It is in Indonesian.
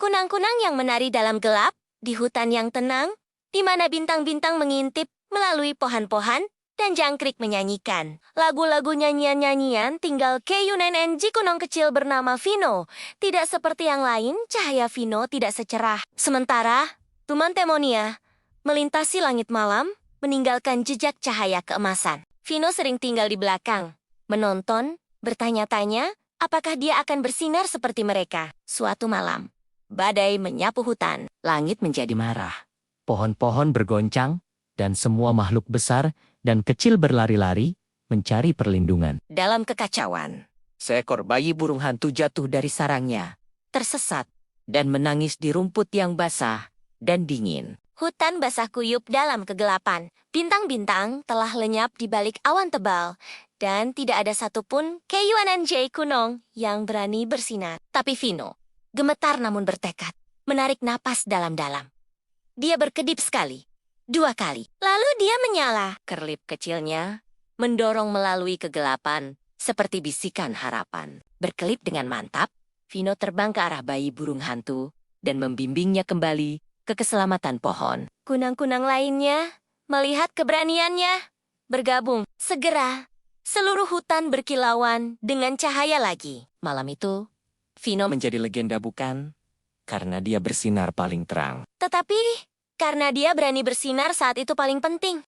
Kunang-kunang yang menari dalam gelap, di hutan yang tenang, di mana bintang-bintang mengintip melalui pohon-pohon, dan jangkrik menyanyikan. Lagu-lagu nyanyian-nyanyian tinggal KUNNG kunong kecil bernama Vino. Tidak seperti yang lain, cahaya Vino tidak secerah. Sementara, Tuman Temonia melintasi langit malam, meninggalkan jejak cahaya keemasan. Vino sering tinggal di belakang, menonton, bertanya-tanya, apakah dia akan bersinar seperti mereka. Suatu malam, badai menyapu hutan. Langit menjadi marah. Pohon-pohon bergoncang, dan semua makhluk besar dan kecil berlari-lari mencari perlindungan. Dalam kekacauan, Seekor bayi burung hantu jatuh dari sarangnya, tersesat, dan menangis di rumput yang basah dan dingin. hutan basah kuyup dalam kegelapan. Bintang-bintang telah lenyap di balik awan tebal, dan tidak ada satupun KUNNG kunong yang berani bersinar. Tapi Vino gemetar namun bertekad, menarik napas dalam-dalam. Dia berkedip sekali, 2 kali. Lalu dia menyala. Kerlip kecilnya mendorong melalui kegelapan seperti bisikan harapan. Berkelip dengan mantap, Vino terbang ke arah bayi burung hantu dan membimbingnya kembali ke keselamatan pohon. Kunang-kunang lainnya melihat keberaniannya bergabung. Segera, seluruh hutan berkilauan dengan cahaya lagi. Malam itu, Vino Menjadi legenda bukan? Karena dia bersinar paling terang. tetapi karena dia berani bersinar saat itu paling penting.